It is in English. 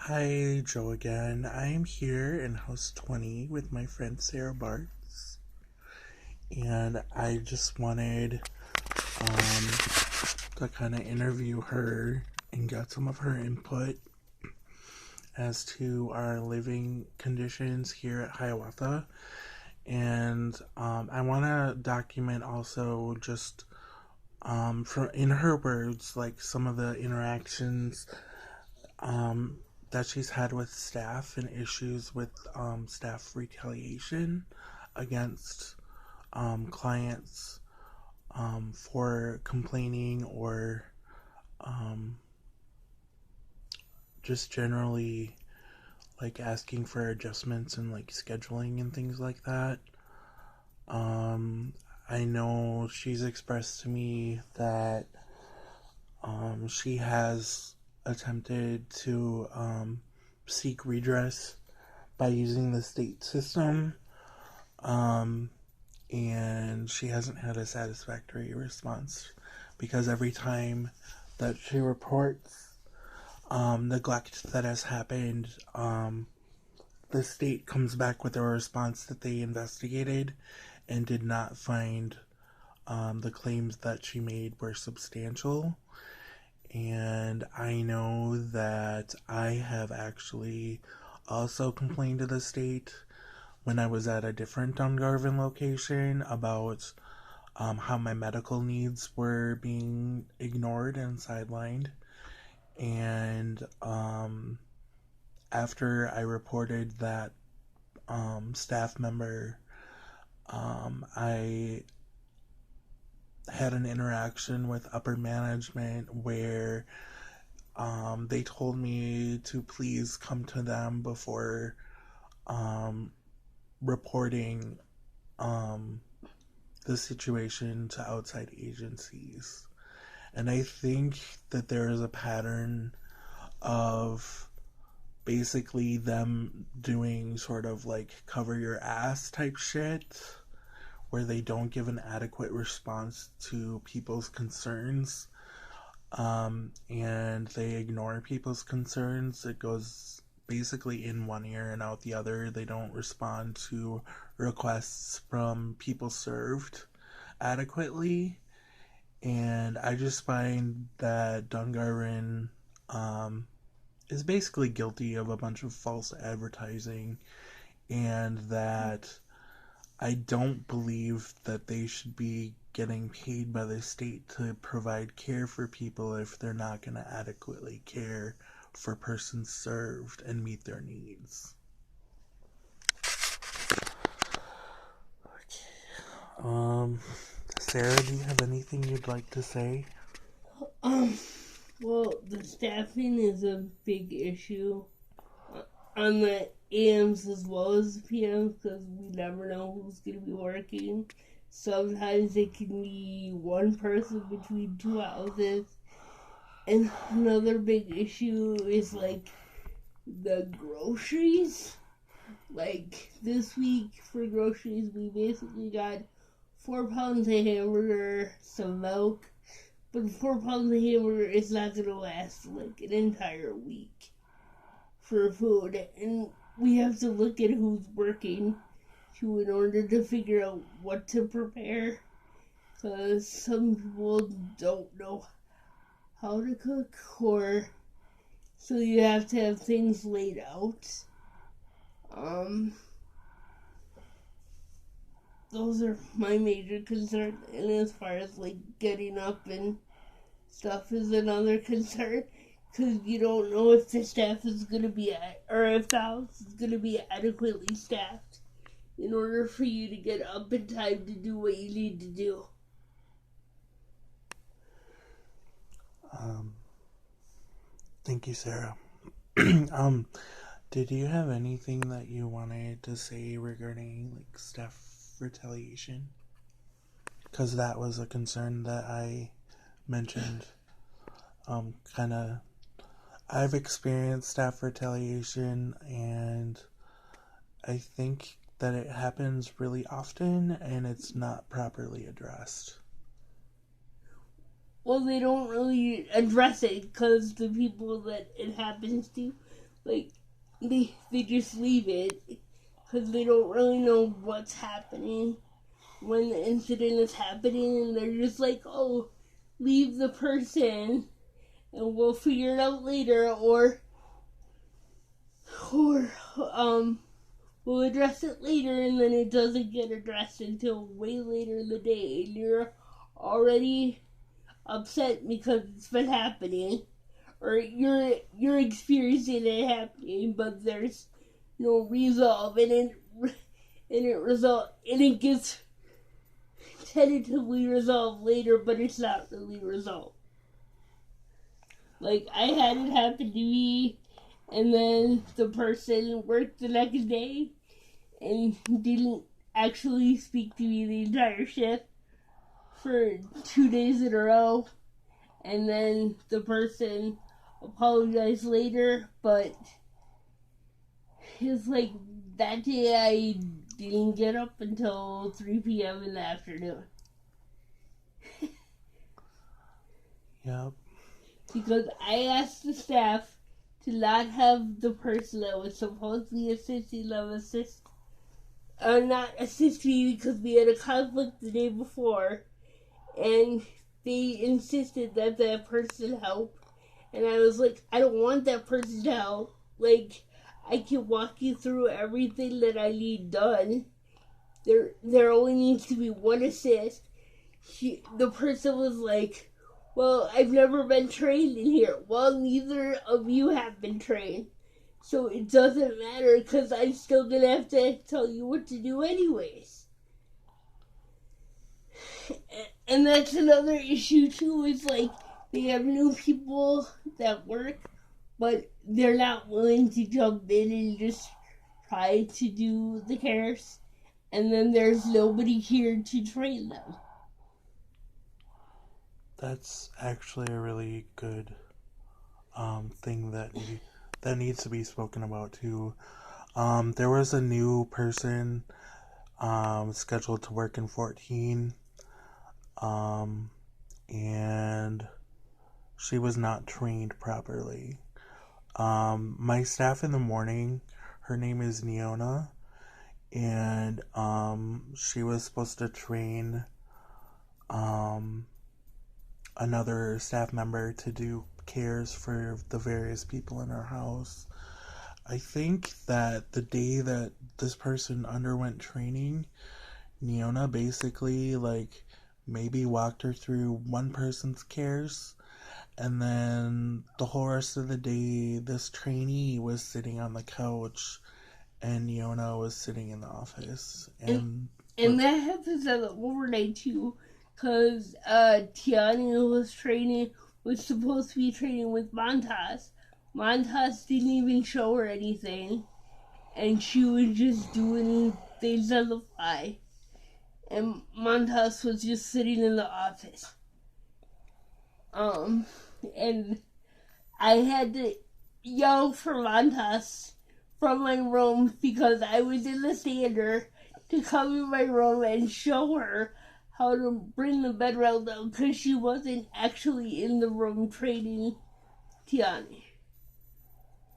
Hi, Joe again. I am here in House 20 with my friend Sarah Bartz, and I just wanted um, to kind of interview her and get some of her input as to our living conditions here at Hiawatha. And I want to document also just from in her words, like some of the interactions um, that she's had with staff and issues with staff retaliation against clients for complaining or um, just generally like asking for adjustments and like scheduling and things like that. Um, I know she's expressed to me that she has attempted to seek redress by using the state system, um, and she hasn't had a satisfactory response because every time that she reports neglect that has happened, the state comes back with a response that they investigated and did not find the claims that she made were substantial. And I know that I have actually also complained to the state when I was at a different Dungarvan location about how my medical needs were being ignored and sidelined. And after I reported that staff member, I had an interaction with upper management where they told me to please come to them before um, reporting um, the situation to outside agencies. And I think that there is a pattern of basically them doing sort of like cover your ass type shit where they don't give an adequate response to people's concerns, and they ignore people's concerns. It goes basically in one ear and out the other. They don't respond to requests from people served adequately. And I just find that Dungarvan is basically guilty of a bunch of false advertising, and that I don't believe that they should be getting paid by the state to provide care for people if they're not going to adequately care for persons served and meet their needs. Okay. Sarah, do you have anything you'd like to say? Um, well, the staffing is a big issue on the AMs as well as the PMs because we never know who's going to be working. Sometimes it can be one person between two houses. And another big issue is like the groceries. Like this week for groceries, we basically got 4 pounds of hamburger, some milk, but 4 pounds of hamburger is not gonna last like an entire week for food, and we have to look at who's working to in order to figure out what to prepare. Because some people don't know how to cook, or so you have to have things laid out. Um, those are my major concerns, and as far as like getting up and stuff is another concern because you don't know if the staff is going to be or if the house is going to be adequately staffed in order for you to get up in time to do what you need to do. Um, Thank you, Sarah. Did you have anything that you wanted to say regarding like staff retaliation? Because that was a concern that I mentioned. Kind of, I've experienced staff retaliation, and I think that it happens really often and it's not properly addressed. Well, they don't really address it because the people that it happens to like they just leave it because they don't really know what's happening when the incident is happening, and they're just like, oh, leave the person and we'll figure it out later, or we'll address it later, and then it doesn't get addressed until way later in the day, and you're already upset because it's been happening, or you're experiencing it happening, but there's no resolve, and it gets tentatively resolved later, but it's not really resolved. Like, I had it happen to me, and then the person worked the next day and didn't actually speak to me the entire shift for 2 days in a row, and then the person apologized later, but it's like that day I didn't get up until 3 p.m. in the afternoon. Yep. Because I asked the staff to not have the person that was supposedly assisting them not assist me because we had a conflict the day before, and they insisted that that person help, and I was like, I don't want that person to help. Like, I can walk you through everything that I need done. There only needs to be one assist. The person was like, well, I've never been trained in here. Well, neither of you have been trained. So it doesn't matter because I'm still going to have to tell you what to do anyways. And that's another issue too, is like they have new people that work, but they're not willing to jump in and just try to do the cares. And then there's nobody here to train them. That's actually a really good thing that needs to be spoken about too. There was a new person scheduled to work in 14, and she was not trained properly. My staff in the morning, her name is Neona, and she was supposed to train another staff member to do cares for the various people in our house. I think that the day that this person underwent training, Neona basically maybe walked her through one person's cares, and then the whole rest of the day this trainee was sitting on the couch and Neona was sitting in the office. And that happens at the overnight too, because Tiana was supposed to be training with Montas. Montas didn't even show her anything, and she was just doing things on the fly. And Montas was just sitting in the office. And I had to yell for Montas from my room because I was in the sander to come in my room and show her how to bring the bed rail down because she wasn't actually in the room training Tiani.